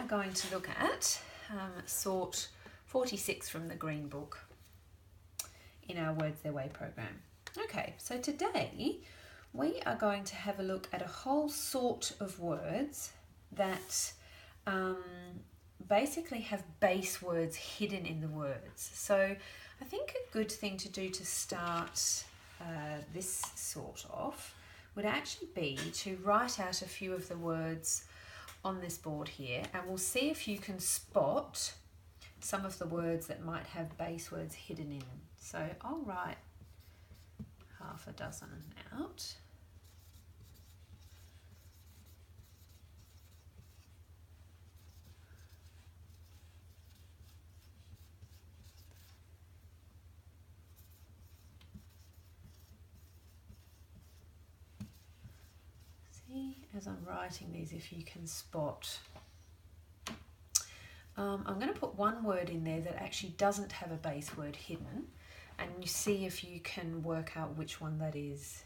are going to look at sort 46 from the Green Book in our Words Their Way program. Okay, so today we are going to have a look at a whole sort of words that basically have base words hidden in the words. So I think a good thing to do to start this sort off would actually be to write out a few of the words on this board here, and we'll see if you can spot some of the words that might have base words hidden in them. So I'll write half a dozen out. See, as I'm writing these, if you can spot. I'm going to put one word in there that actually doesn't have a base word hidden, and you see if you can work out which one that is.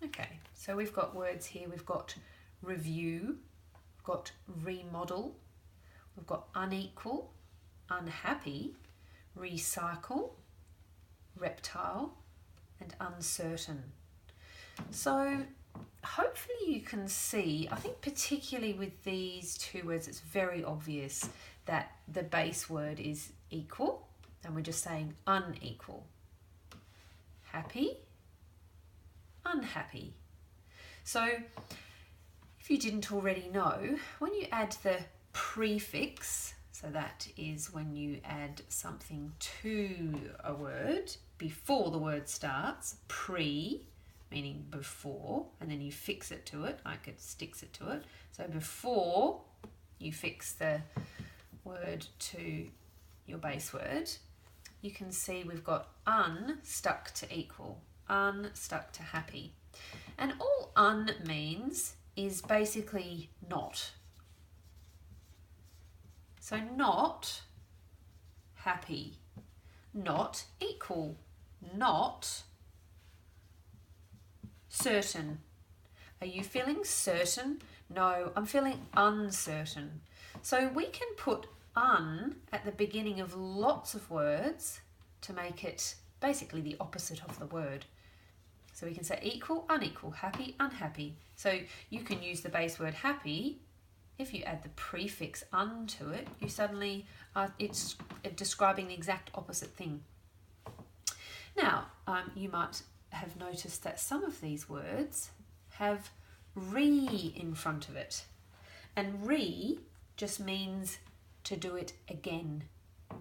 Okay, so we've got words here. We've got review, we've got remodel, we've got unequal, unhappy, recycle, reptile, and uncertain. So hopefully you can see, I think particularly with these two words, it's very obvious that the base word is equal, and we're just saying unequal. Happy, unhappy. So if you didn't already know, when you add the prefix, so that is when you add something to a word before the word starts, pre, meaning before, and then you fix it to it, like it sticks it to it. So before you fix the word to your base word, you can see we've got un stuck to equal, un stuck to happy. And all un means is basically not. So not happy, not equal, not certain. Are you feeling certain? No, I'm feeling uncertain. So we can put un at the beginning of lots of words to make it basically the opposite of the word. So we can say equal, unequal, happy, unhappy. So you can use the base word happy. If you add the prefix un to it, you suddenly it's describing the exact opposite thing. Now, you might have noticed that some of these words have re in front of it, and re just means to do it again.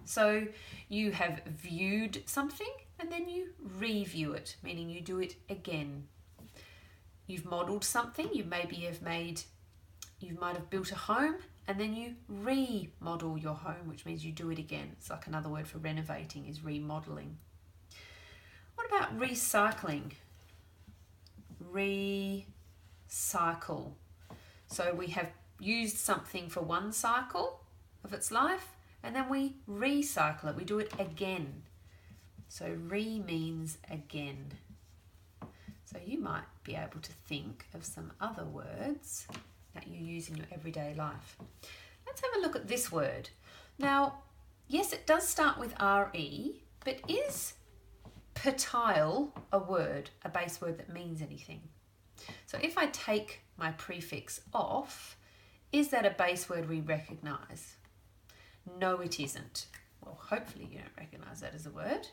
So you have viewed something and then you review it, meaning you do it again. You've modelled something, you might have built a home and then you remodel your home, which means you do it again. It's like another word for renovating is remodelling. What about recycling? Recycle. So we have used something for one cycle of its life and then we recycle it. We do it again. So re means again. So you might be able to think of some other words that you use in your everyday life. Let's have a look at this word. Now, yes, it does start with re, but is patile a word, a base word that means anything? So if I take my prefix off, is that a base word we recognise? No, it isn't. Well, hopefully you don't recognise that as a word.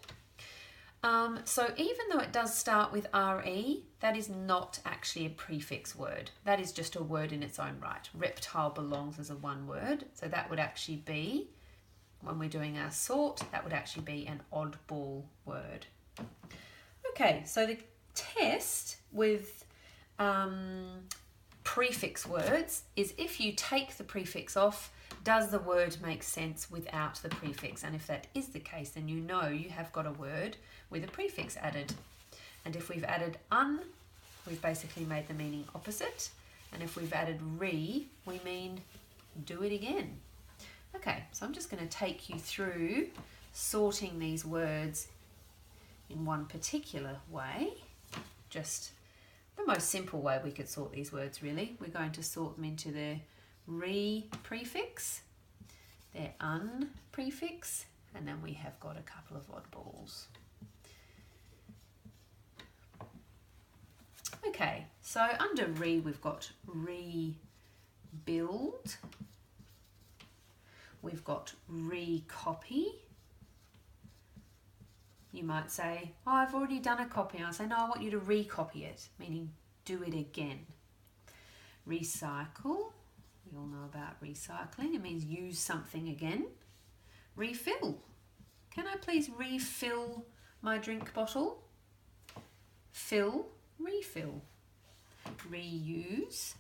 So even though it does start with re, that is not actually a prefix word. That is just a word in its own right. Reptile belongs as a one word, so that would actually be, when we're doing our sort, that would actually be an oddball word. Okay, so the test with prefix words is if you take the prefix off, does the word make sense without the prefix? And if that is the case, then you know you have got a word with a prefix added. And if we've added un, we've basically made the meaning opposite. And if we've added re, we mean do it again. Okay, so I'm just going to take you through sorting these words in one particular way. just the most simple way we could sort these words, really. We're going to sort them into their re prefix, their un prefix, and then we have got a couple of oddballs. Okay, so under re we've got rebuild, we've got recopy. You might say, oh, I've already done a copy. I'll say, no, I want you to recopy it, meaning do it again. Recycle, we all know about recycling. It means use something again. Refill, can I please refill my drink bottle? Fill, refill. Reuse.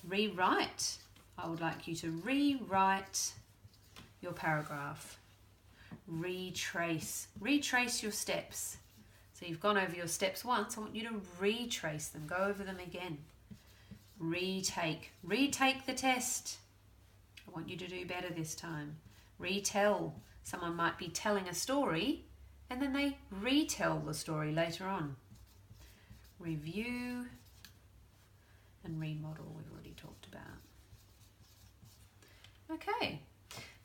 Rewrite, I would like you to rewrite your paragraph. Retrace, retrace your steps. So you've gone over your steps once, I want you to retrace them, go over them again. Retake, retake the test. I want you to do better this time. Retell, someone might be telling a story and then they retell the story later on. Review and remodel, we've already talked about. Okay,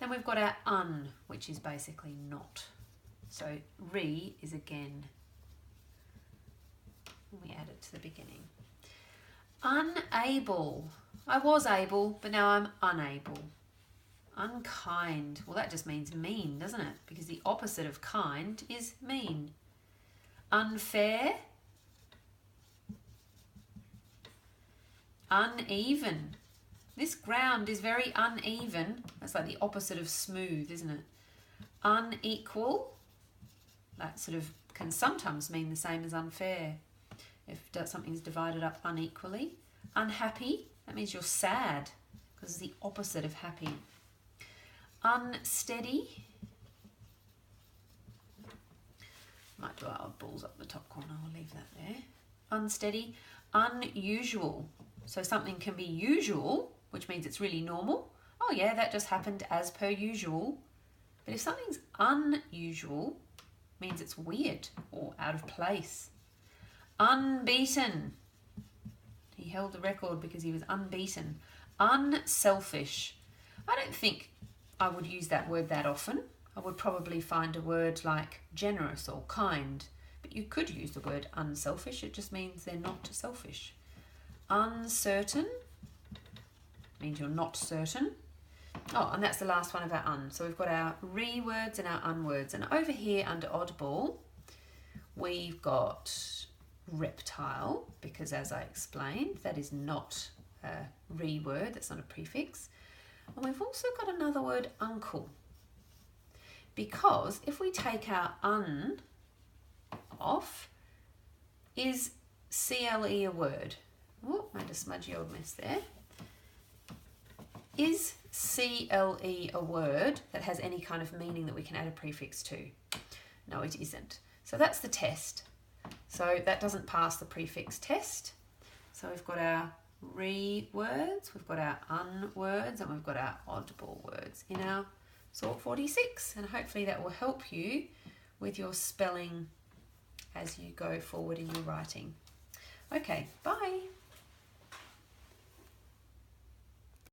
then we've got our un, which is basically not. So re is again. We add it to the beginning. Unable, I was able, but now I'm unable. Unkind, well that just means mean, doesn't it? Because the opposite of kind is mean. Unfair. Uneven. This ground is very uneven. That's like the opposite of smooth, isn't it? Unequal. That sort of can sometimes mean the same as unfair if something's divided up unequally. Unhappy. That means you're sad because it's the opposite of happy. Unsteady. Might do our oddballs up the top corner. I'll leave that there. Unsteady. Unusual. So something can be usual, which means it's really normal. Oh yeah, that just happened as per usual. But if something's unusual, it means it's weird or out of place. Unbeaten. He held the record because he was unbeaten. Unselfish. I don't think I would use that word that often. I would probably find a word like generous or kind. But you could use the word unselfish. It just means they're not selfish. Uncertain means you're not certain. Oh, and that's the last one of our un. So we've got our re words and our un words. And over here under oddball, we've got reptile, because as I explained, that is not a re word, that's not a prefix. And we've also got another word, uncle. Because if we take our un off, is CLE a word? Oh, made a smudgy old mess there. Is CLE a word that has any kind of meaning that we can add a prefix to? No, it isn't. So that's the test. So that doesn't pass the prefix test. So we've got our re words, we've got our un words, and we've got our oddball words in our Sort 46. And hopefully that will help you with your spelling as you go forward in your writing. Okay, bye.